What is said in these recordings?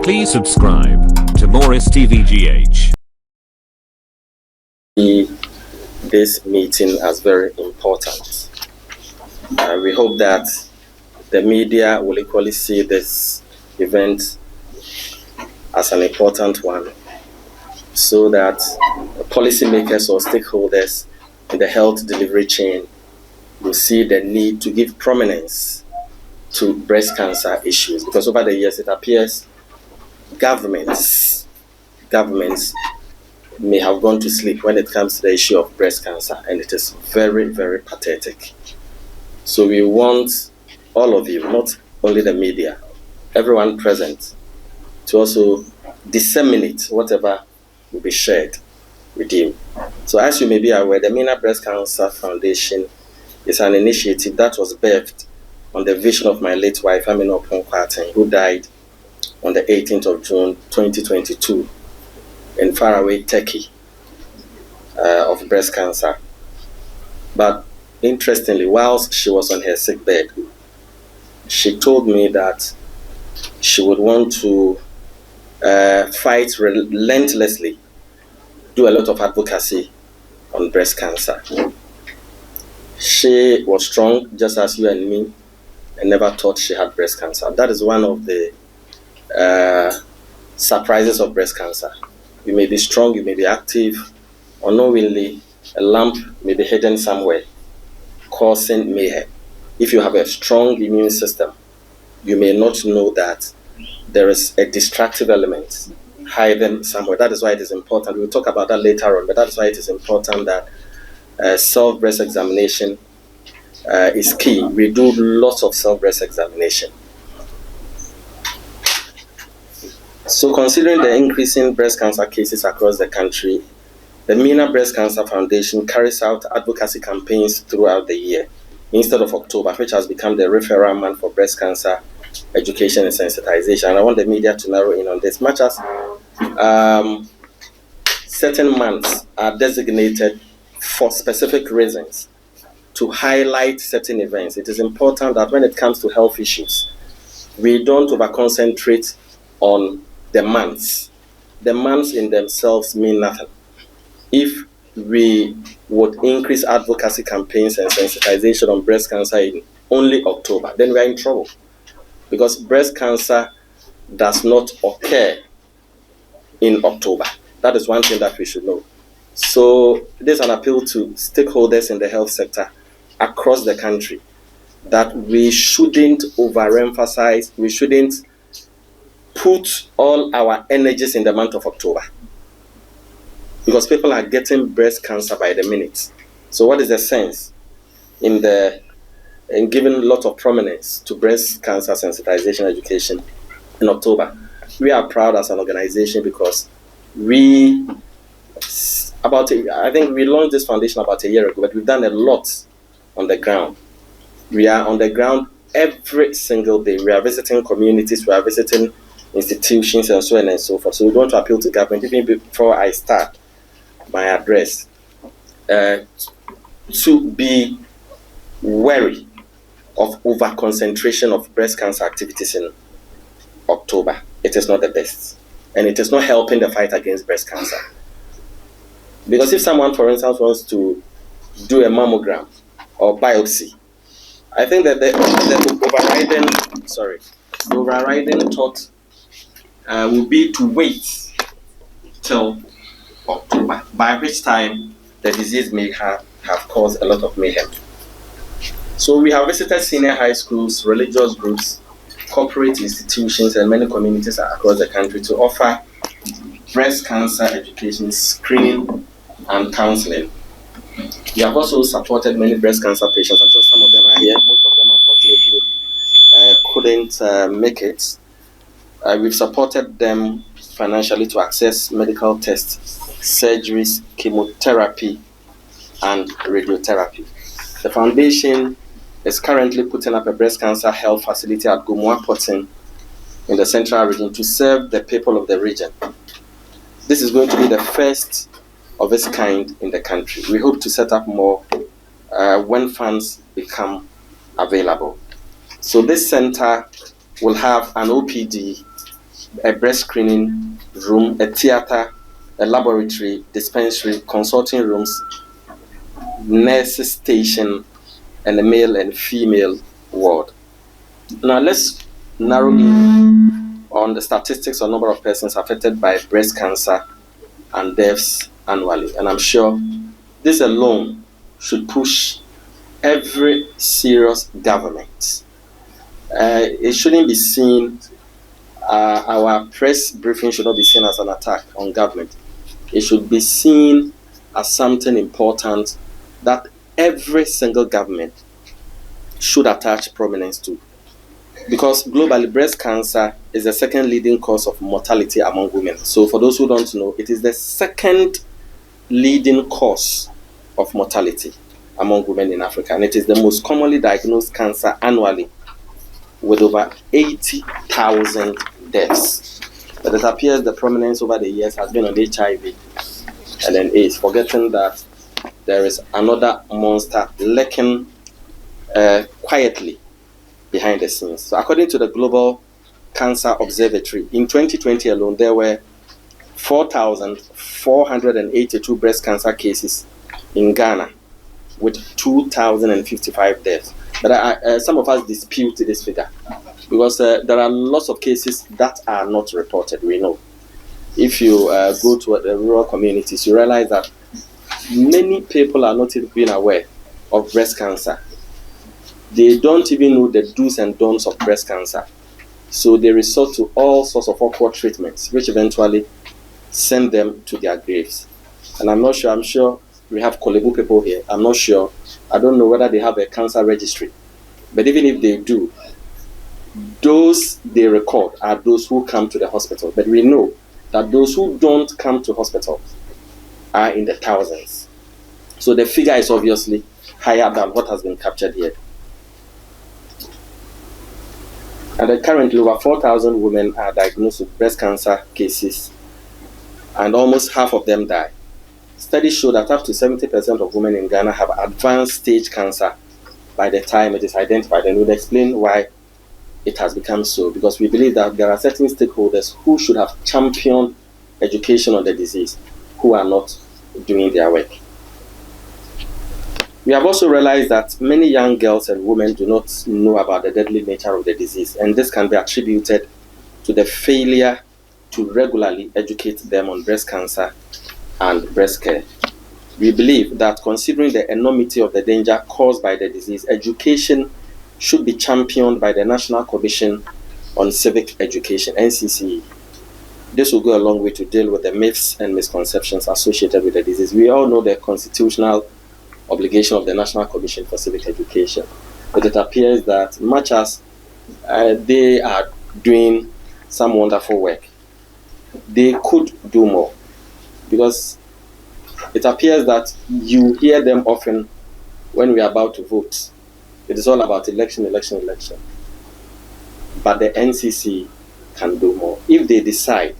Please subscribe to Morris TVGH. This meeting as very important. We hope that the media will equally see this event as an important one, so that policymakers or stakeholders in the health delivery chain will see the need to give prominence to breast cancer issues, because over the years it appears governments may have gone to sleep when it comes to the issue of breast cancer, and it is very, very pathetic. So we want all of you, not only the media, everyone present, to also disseminate whatever will be shared with you. So as you may be aware, the MEENA Breast Cancer Foundation is an initiative that was birthed on the vision of my late wife, Amina Okonkwaten, who died on the 18th of June 2022 in faraway Turkey of breast cancer. But interestingly, whilst she was on her sick bed, she told me that she would want to fight relentlessly, do a lot of advocacy on breast cancer. She was strong, just as you and me, and never thought she had breast cancer. That is one of the surprises of breast cancer. You may be strong, you may be active, unknowingly, a lump may be hidden somewhere, causing mayhem. If you have a strong immune system, you may not know that there is a destructive element hidden somewhere. That is why it is important. We'll talk about that later on, but that is why it is important that self-breast examination is key. We do lots of self-breast examination. So considering the increasing breast cancer cases across the country, the MEENA Breast Cancer Foundation carries out advocacy campaigns throughout the year instead of October, which has become the referral month for breast cancer education and sensitization. And I want the media to narrow in on this. Much as certain months are designated for specific reasons to highlight certain events, it is important that when it comes to health issues, we don't over-concentrate on the months. The months in themselves mean nothing. If we would increase advocacy campaigns and sensitization on breast cancer in only October, then we are in trouble, because breast cancer does not occur in October. That is one thing that we should know. So there's an appeal to stakeholders in the health sector across the country that we shouldn't overemphasize, we shouldn't put all our energies in the month of October, because people are getting breast cancer by the minute. So what is the sense in giving a lot of prominence to breast cancer sensitization education in October? We are proud as an organization because I think we launched this foundation about a year ago, but we've done a lot on the ground. We are on the ground every single day. We are visiting communities, we are visiting institutions, and so on and so forth. So we want to appeal to government, even before I start my address, to be wary of over-concentration of breast cancer activities in October. It is not the best, and it is not helping the fight against breast cancer. Because if someone, for instance, wants to do a mammogram or biopsy, I think that the overriding thought will be to wait till October, by which time the disease may have caused a lot of mayhem. So we have visited senior high schools, religious groups, corporate institutions, and many communities across the country to offer breast cancer education, screening, and counseling. We have also supported many breast cancer patients. I'm sure some of them are here. Most of them, unfortunately, couldn't make it. We've supported them financially to access medical tests, surgeries, chemotherapy, and radiotherapy. The foundation is currently putting up a breast cancer health facility at Gomua Potin in the central region to serve the people of the region. This is going to be the first of its kind in the country. We hope to set up more when funds become available. So this center will have an OPD a breast screening room, a theater, a laboratory, dispensary, consulting rooms, nurses station, and a male and female ward. Now let's narrow in on the statistics on number of persons affected by breast cancer and deaths annually. And I'm sure this alone should push every serious government. It shouldn't be seen, our press briefing should not be seen as an attack on government. It should be seen as something important that every single government should attach prominence to. Because globally, breast cancer is the second leading cause of mortality among women. So for those who don't know, it is the second leading cause of mortality among women in Africa. And it is the most commonly diagnosed cancer annually, with over 80,000 deaths. But it appears the prominence over the years has been on HIV and then AIDS, forgetting that there is another monster lurking quietly behind the scenes. So according to the Global Cancer Observatory, in 2020 alone, there were 4,482 breast cancer cases in Ghana, with 2,055 deaths. But some of us dispute this figure because there are lots of cases that are not reported, we know. If you go to the rural communities, you realize that many people are not even aware of breast cancer. They don't even know the do's and don'ts of breast cancer. So they resort to all sorts of awkward treatments, which eventually send them to their graves. And I'm sure we have Kolebu people here. I'm not sure. I don't know whether they have a cancer registry. But even if they do, those they record are those who come to the hospital. But we know that those who don't come to hospital are in the thousands. So the figure is obviously higher than what has been captured here. And currently, over 4,000 women are diagnosed with breast cancer cases, and almost half of them die. Studies show that up to 70% of women in Ghana have advanced stage cancer by the time it is identified, and we'll explain why it has become so, because we believe that there are certain stakeholders who should have championed education on the disease who are not doing their work. We have also realized that many young girls and women do not know about the deadly nature of the disease, and this can be attributed to the failure to regularly educate them on breast cancer and breast care. We believe that considering the enormity of the danger caused by the disease, education should be championed by the National Commission on Civic Education, NCCE. This will go a long way to deal with the myths and misconceptions associated with the disease. We all know the constitutional obligation of the National Commission for Civic Education, but it appears that much as they are doing some wonderful work, they could do more, because it appears that you hear them often when we are about to vote. It is all about election. But the NCC can do more if they decide.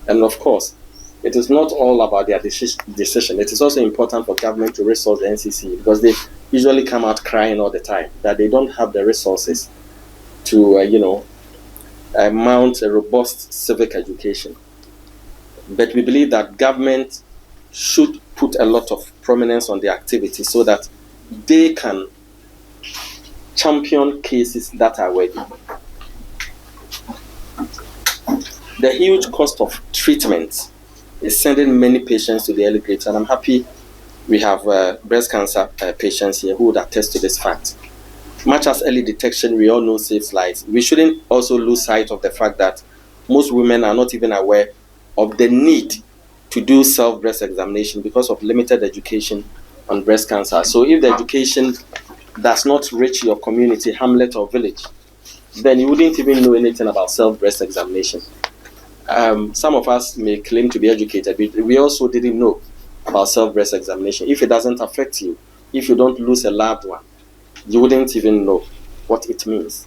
And of course, it is not all about their decision. It is also important for government to resource the NCC, because they usually come out crying all the time that they don't have the resources to, mount a robust civic education. But we believe that government should put a lot of prominence on the activity so that they can champion cases that are worthy. The huge cost of treatment is sending many patients to the early graves, and I'm happy we have breast cancer patients here who would attest to this fact. Much as early detection, we all know, saves lives, we shouldn't also lose sight of the fact that most women are not even aware of the need to do self-breast examination because of limited education on breast cancer. So if the education does not reach your community, hamlet or village, then you wouldn't even know anything about self-breast examination. Some of us may claim to be educated, but we also didn't know about self-breast examination. If it doesn't affect you, if you don't lose a loved one, you wouldn't even know what it means.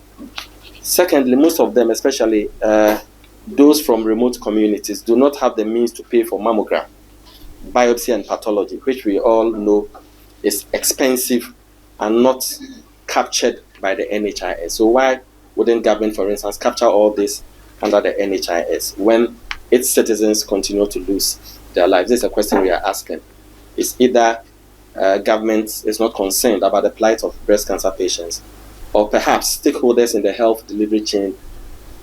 Secondly, most of them, especially those from remote communities, do not have the means to pay for mammogram, biopsy and pathology, which we all know is expensive and not captured by the NHIS. So why wouldn't government, for instance, capture all this under the NHIS when its citizens continue to lose their lives? This is a question we are asking. It's either government is not concerned about the plight of breast cancer patients, or perhaps stakeholders in the health delivery chain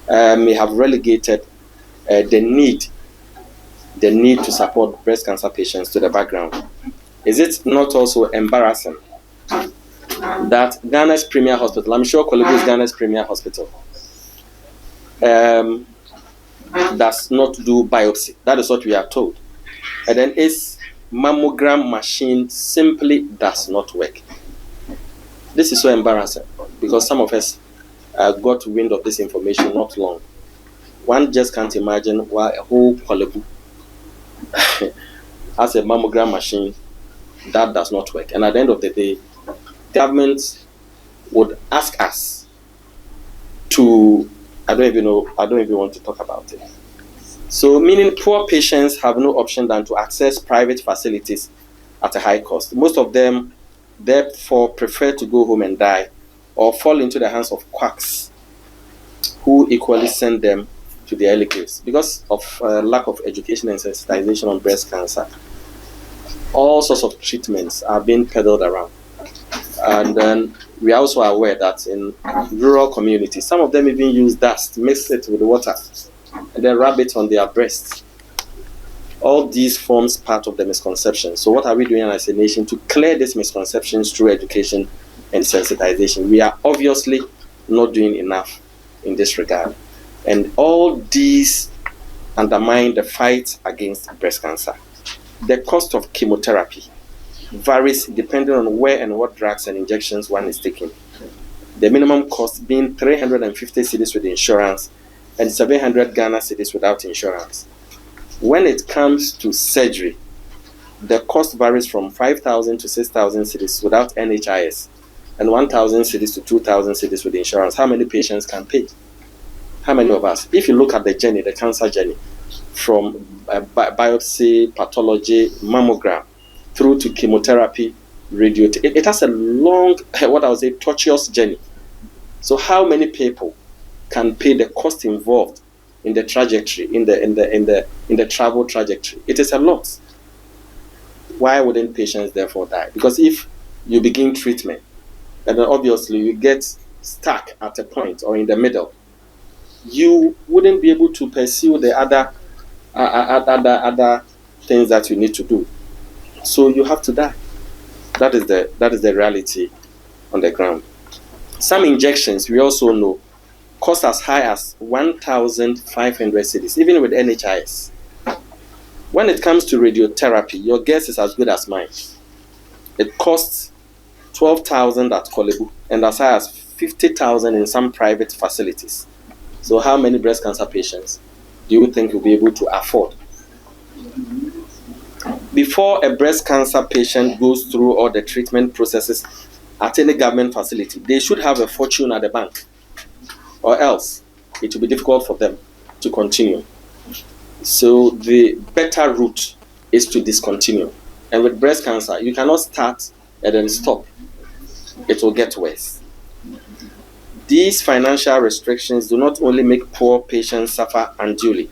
may have relegated the need to support breast cancer patients to the background. Is it not also embarrassing that Ghana's premier hospital, I'm sure Kolebu is Ghana's premier hospital, does not do biopsy? That is what we are told. And then its mammogram machine simply does not work. This is so embarrassing because some of us got wind of this information not long. One just can't imagine why a whole Kolebu has a mammogram machine that does not work. And at the end of the day, government would ask us to, I don't even want to talk about it. So meaning poor patients have no option than to access private facilities at a high cost. Most of them therefore prefer to go home and die or fall into the hands of quacks who equally send them to the early graves. Because of lack of education and sensitization on breast cancer, all sorts of treatments are being peddled around. And then we are also aware that in rural communities, some of them even use dust, mix it with water, and then rub it on their breasts. All these forms part of the misconception. So what are we doing as a nation to clear these misconceptions through education and sensitization? We are obviously not doing enough in this regard. And all these undermine the fight against breast cancer. The cost of chemotherapy varies depending on where and what drugs and injections one is taking. The minimum cost being 350 cedis with insurance and 700 Ghana cedis without insurance. When it comes to surgery, the cost varies from 5,000 to 6,000 cedis without NHIS and 1,000 cedis to 2,000 cedis with insurance. How many patients can pay? How many of us? If you look at the journey, the cancer journey, from biopsy, pathology, mammogram, through to chemotherapy, radiotherapy, it has a long, what I would say, tortuous journey. So how many people can pay the cost involved in the trajectory, in the travel trajectory? It is a lot. Why wouldn't patients therefore die? Because if you begin treatment, and then obviously you get stuck at a point or in the middle, you wouldn't be able to pursue the other things that you need to do. So you have to die. That is the reality on the ground. Some injections, we also know, cost as high as 1,500 cedis, even with NHIS. When it comes to radiotherapy, your guess is as good as mine. It costs 12,000 at Kolebu and as high as 50,000 in some private facilities. So how many breast cancer patients do you think you'll be able to afford? Before a breast cancer patient goes through all the treatment processes at any government facility, they should have a fortune at the bank, or else it will be difficult for them to continue. So the better route is to discontinue. And with breast cancer, you cannot start and then stop. It will get worse. These financial restrictions do not only make poor patients suffer unduly,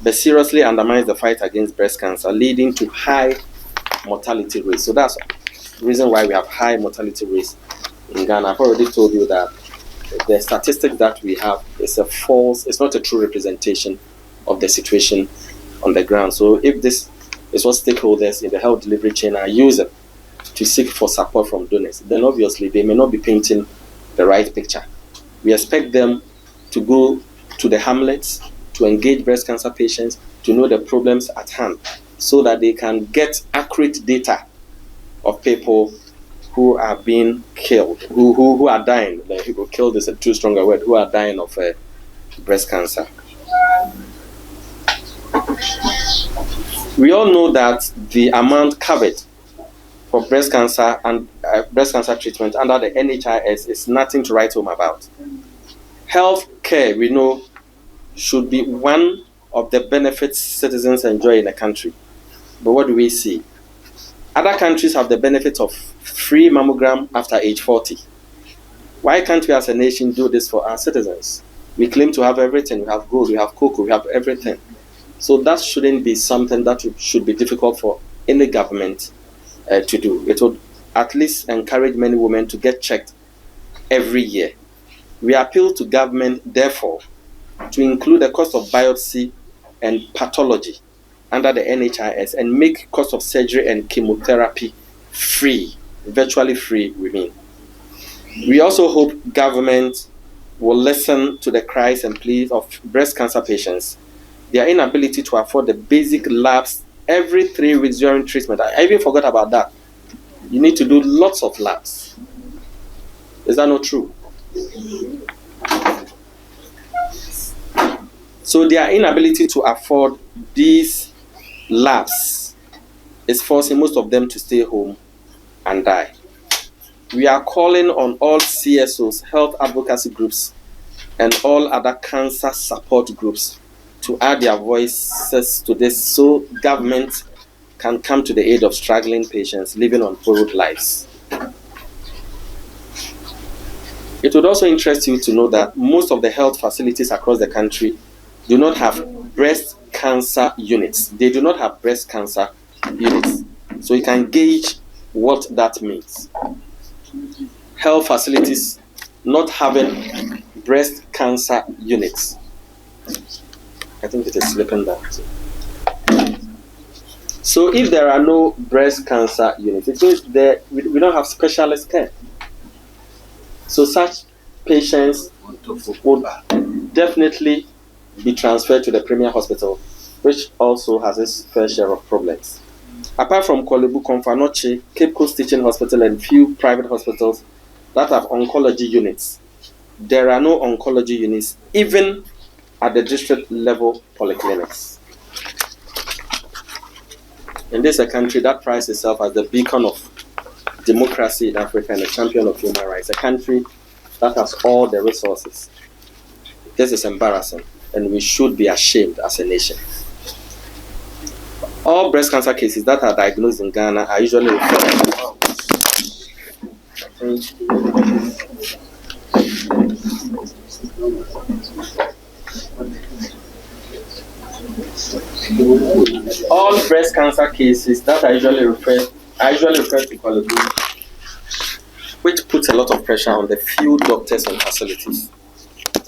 but seriously undermines the fight against breast cancer, leading to high mortality rates. So that's the reason why we have high mortality rates in Ghana. I've already told you that the statistic that we have is it's not a true representation of the situation on the ground. So if this is what stakeholders in the health delivery chain are using to seek for support from donors, then obviously they may not be painting the right picture. We expect them to go to the hamlets, to engage breast cancer patients, to know the problems at hand, so that they can get accurate data of people who are being killed, who are dying. Killed is a too strong a word, who are dying of breast cancer. We all know that the amount covered for breast cancer and breast cancer treatment under the NHIS is nothing to write home about. Health care, we know, should be one of the benefits citizens enjoy in a country. But what do we see? Other countries have the benefit of free mammogram after age 40. Why can't we as a nation do this for our citizens? We claim to have everything. We have gold, we have cocoa, we have everything. So that shouldn't be something that should be difficult for any government to do. It would at least encourage many women to get checked every year. We appeal to government, therefore, to include the cost of biopsy and pathology under the NHIS and make cost of surgery and chemotherapy free, virtually free, we mean. We also hope government will listen to the cries and pleas of breast cancer patients. Their inability to afford the basic labs every 3 weeks during treatment. I even forgot about that. You need to do lots of labs. Is that not true? So their inability to afford these labs is forcing most of them to stay home and die. We are calling on all CSOs, health advocacy groups, and all other cancer support groups to add their voices to this so government can come to the aid of struggling patients living on borrowed lives. It would also interest you to know that most of the health facilities across the country do not have breast cancer units. They do not have breast cancer units. So you can gauge what that means. Health facilities not having breast cancer units. I think it is slipping down. So if there are no breast cancer units, it means that we don't have specialist care. So such patients would definitely be transferred to the Premier Hospital, which also has its fair share of problems. Apart from Kolebu, Komfanoche, Cape Coast Teaching Hospital, and few private hospitals that have oncology units, there are no oncology units even at the district level polyclinics. And this is a country that prides itself as the beacon of democracy in Africa and a champion of human rights, a country that has all the resources. This is embarrassing, and we should be ashamed as a nation. All breast cancer cases that are diagnosed in Ghana are usually referred all breast cancer cases that are usually referred to Kolebu, which puts a lot of pressure on the few doctors and facilities.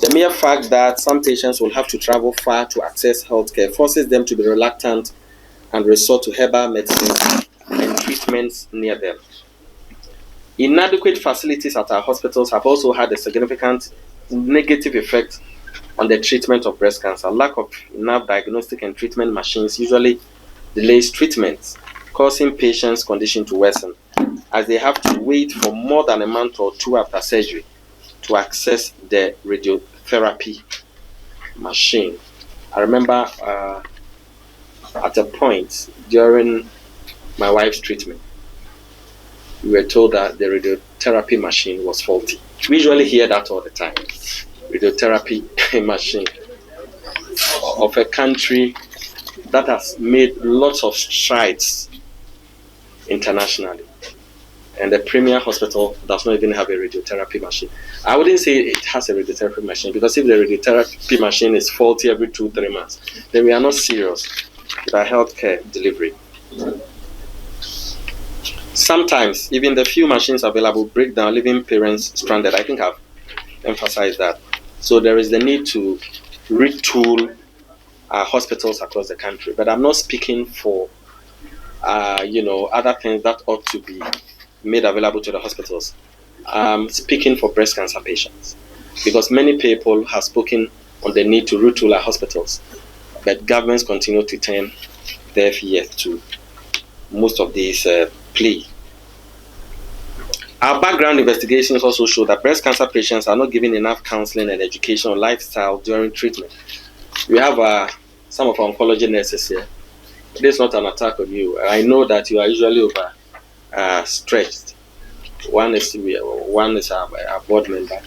The mere fact that some patients will have to travel far to access healthcare forces them to be reluctant and resort to herbal medicine and treatments near them. Inadequate facilities at our hospitals have also had a significant negative effect on the treatment of breast cancer. Lack of enough diagnostic and treatment machines usually delays treatments, causing patients' condition to worsen, as they have to wait for more than a month or 2 after surgery to access the radiotherapy machine. I remember at a point during my wife's treatment, we were told that the radiotherapy machine was faulty. We usually hear that all the time. Radiotherapy machine of a country that has made lots of strides internationally. And the Premier Hospital does not even have a radiotherapy machine. I wouldn't say it has a radiotherapy machine, because if the radiotherapy machine is faulty every 2-3 months, then we are not serious with our healthcare delivery. Sometimes, even the few machines available break down, leaving parents stranded. I think I've emphasized that. So there is the need to retool our hospitals across the country. But I'm not speaking for, other things that ought to be made available to the hospitals. I'm speaking for breast cancer patients, because many people have spoken on the need to retool our hospitals, but governments continue to turn deaf ears to most of these plea. Our background investigations also show that breast cancer patients are not given enough counseling and education on lifestyle during treatment. We have some of our oncology nurses here. It is not an attack on you. I know that you are usually over stretched. One is a board member.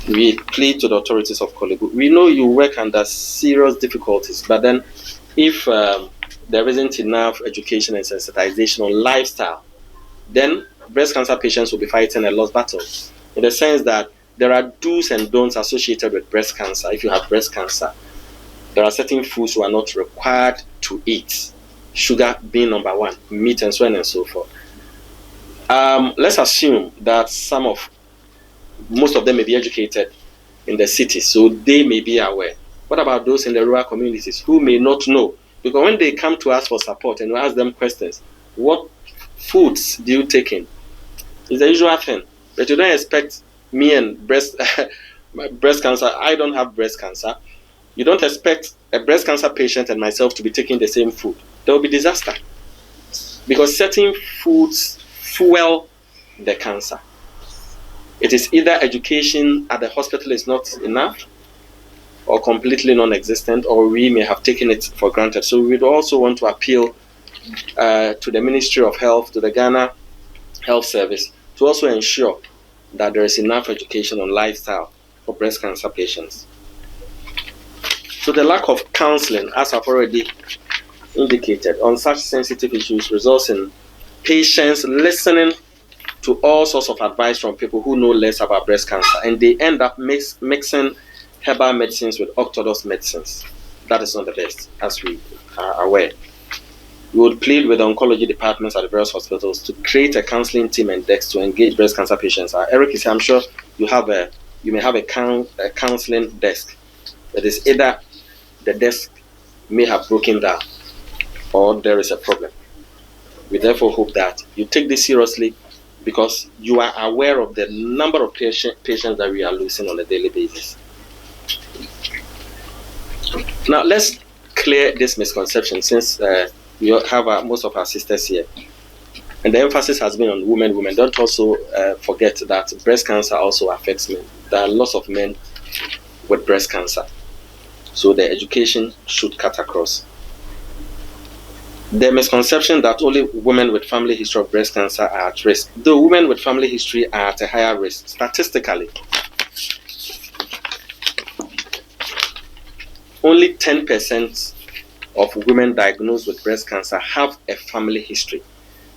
We plead to the authorities of Kolebu. We know you work under serious difficulties, but then if there isn't enough education and sensitization on lifestyle, then breast cancer patients will be fighting a lost battle, in the sense that there are do's and don'ts associated with breast cancer. If you have breast cancer, there are certain foods you are not required to eat. Sugar being number one, meat and so on and so forth. Let's assume that most of them may be educated in the cities, so they may be aware. What about those in the rural communities who may not know? Because when they come to us for support and we ask them questions, what foods do you take in? It's the usual thing. But you don't expect me and breast cancer. I don't have breast cancer. You don't expect a breast cancer patient and myself to be taking the same food. There will be disaster. Because certain foods fuel the cancer. It is either education at the hospital is not enough, or completely non-existent, or we may have taken it for granted. So we would also want to appeal to the Ministry of Health, to the Ghana Health Service, to also ensure that there is enough education on lifestyle for breast cancer patients. So the lack of counseling, as I've already indicated, on such sensitive issues results in patients listening to all sorts of advice from people who know less about breast cancer, and they end up mixing herbal medicines with orthodox medicines. That is not the best, as we are aware. We would plead with the oncology departments at the various hospitals to create a counseling team and desk to engage breast cancer patients. Eric is here, I'm sure you may have a counseling desk. That is either the desk may have broken down or there is a problem. We therefore hope that you take this seriously, because you are aware of the number of patients that we are losing on a daily basis. Now, let's clear this misconception, since we have most of our sisters here. And the emphasis has been on women. Don't also forget that breast cancer also affects men. There are lots of men with breast cancer. So the education should cut across. The misconception that only women with family history of breast cancer are at risk. Though women with family history are at a higher risk, statistically, only 10% of women diagnosed with breast cancer have a family history.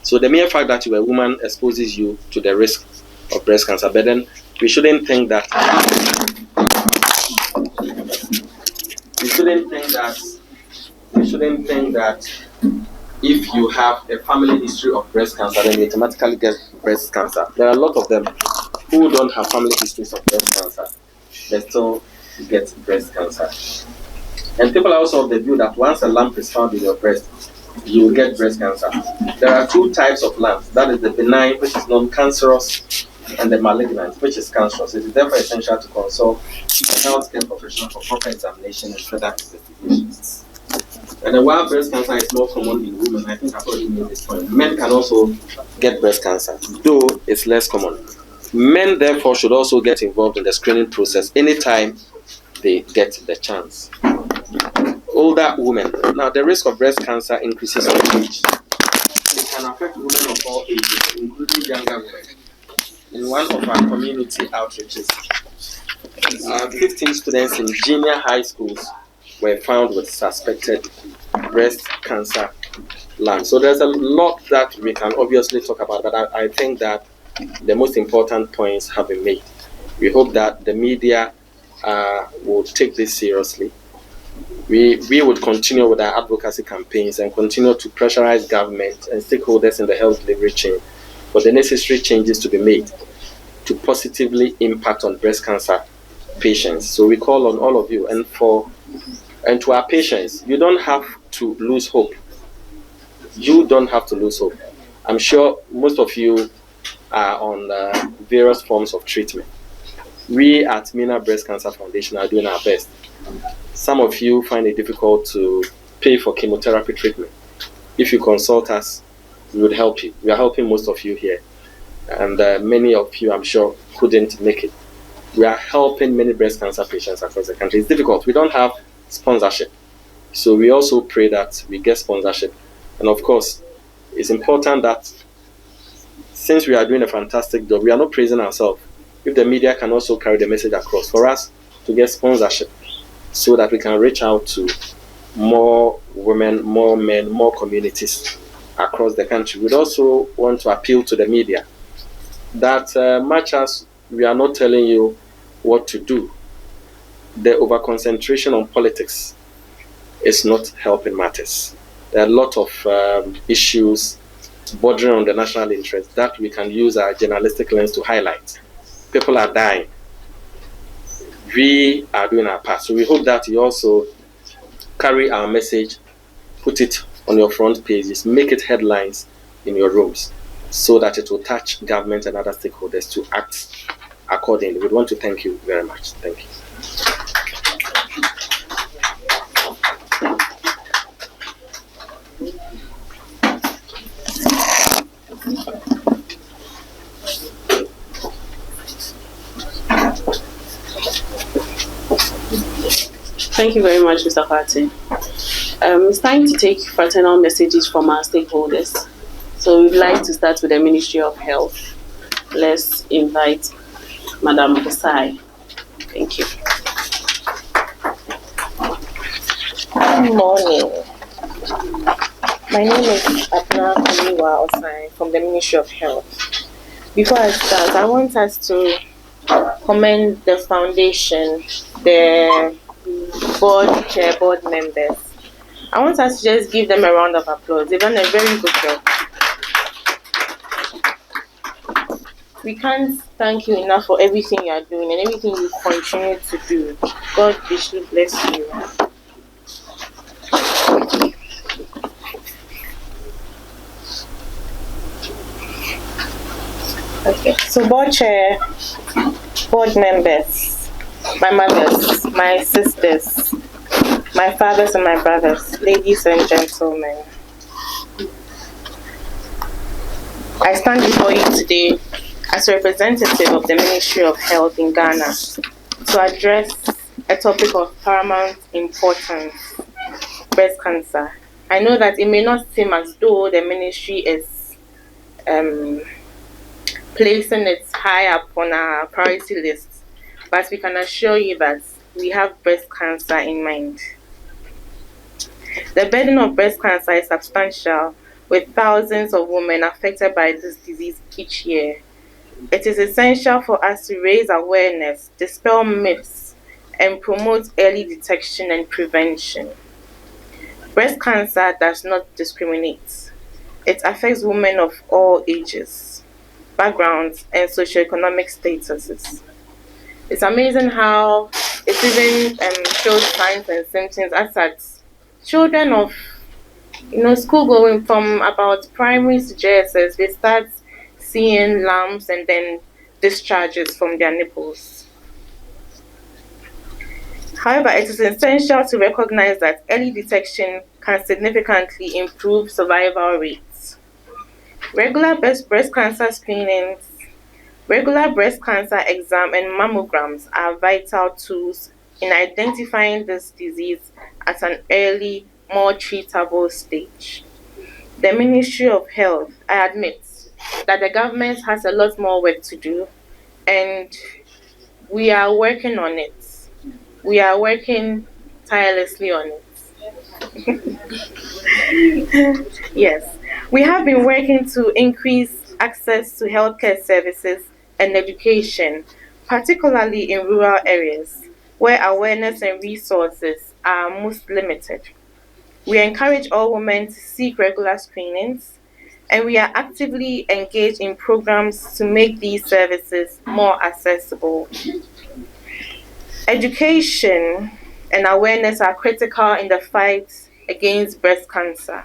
So the mere fact that you're a woman exposes you to the risk of breast cancer. But then we shouldn't think that if you have a family history of breast cancer, then you automatically get breast cancer. There are a lot of them who don't have family histories of breast cancer, they still get breast cancer. And people are also of the view that once a lump is found in your breast, you will get breast cancer. There are two types of lumps. That is the benign, which is non-cancerous, and the malignant, which is cancerous. It is therefore essential to consult a healthcare professional for proper examination and further investigations. And while breast cancer is more common in women, I think I've already made this point, men can also get breast cancer, though it's less common. Men, therefore, should also get involved in the screening process anytime they get the chance. Older women. Now, the risk of breast cancer increases with age. It can affect women of all ages, including younger women. In one of our community outreaches, 15 students in junior high schools were found with suspected breast cancer lumps. So there's a lot that we can obviously talk about, but I think that the most important points have been made. We hope that the media will take this seriously. We would continue with our advocacy campaigns and continue to pressurize government and stakeholders in the health delivery chain for the necessary changes to be made to positively impact on breast cancer patients. So we call on all of you, and to our patients, you don't have to lose hope. You don't have to lose hope. I'm sure most of you are on various forms of treatment. We at MEENA Breast Cancer Foundation are doing our best. Some of you find it difficult to pay for chemotherapy treatment. If you consult us, we would help you. We are helping most of you here. And many of you, I'm sure, couldn't make it. We are helping many breast cancer patients across the country. It's difficult. We don't have sponsorship. So we also pray that we get sponsorship. And of course, it's important that since we are doing a fantastic job, we are not praising ourselves. If the media can also carry the message across for us to get sponsorship so that we can reach out to more women, more men, more communities across the country. We'd also want to appeal to the media that much as we are not telling you what to do. The overconcentration on politics is not helping matters. There are a lot of issues bordering on the national interest that we can use our journalistic lens to highlight. People are dying. We are doing our part. So we hope that you also carry our message, put it on your front pages, make it headlines in your rooms so that it will touch government and other stakeholders to act accordingly. We want to thank you very much. Thank you. Thank you very much, Mr. Kwati. It's time to take fraternal messages from our stakeholders. So we'd like to start with the Ministry of Health. Let's invite Madam Osai. Thank you. Good morning. My name is Abna Kumiwa Osai from the Ministry of Health. Before I start, I want us to commend the foundation, the board members. I want us to just give them a round of applause. They've done a very good job. We can't thank you enough for everything you are doing and everything you continue to do. God richly bless you. Okay, so board chair, board members, my mothers, my sisters, my fathers and my brothers, ladies and gentlemen. I stand before you today as a representative of the Ministry of Health in Ghana to address a topic of paramount importance, breast cancer. I know that it may not seem as though the ministry is placing it high up on our priority list, but we can assure you that we have breast cancer in mind. The burden of breast cancer is substantial, with thousands of women affected by this disease each year. It is essential for us to raise awareness, dispel myths, and promote early detection and prevention. Breast cancer does not discriminate. It affects women of all ages, backgrounds, and socioeconomic statuses. It's amazing how it even shows signs and symptoms as at children of school going from about primary to JSS. They start seeing lumps and then discharges from their nipples. However, it is essential to recognize that early detection can significantly improve survival rates. Regular breast cancer screenings, regular breast cancer exam, and mammograms are vital tools in identifying this disease at an early, more treatable stage. The Ministry of Health, I admit that the government has a lot more work to do, and we are working on it. We are working tirelessly on it. Yes, we have been working to increase access to healthcare services and education, particularly in rural areas where awareness and resources are most limited. We encourage all women to seek regular screenings, and we are actively engaged in programs to make these services more accessible. Education and awareness are critical in the fight against breast cancer.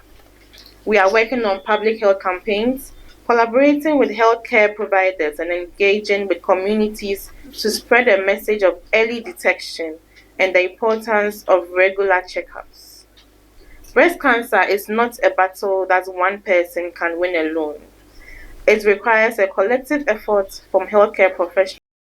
We are working on public health campaigns, collaborating with healthcare providers, and engaging with communities to spread a message of early detection and the importance of regular checkups. Breast cancer is not a battle that one person can win alone. It requires a collective effort from healthcare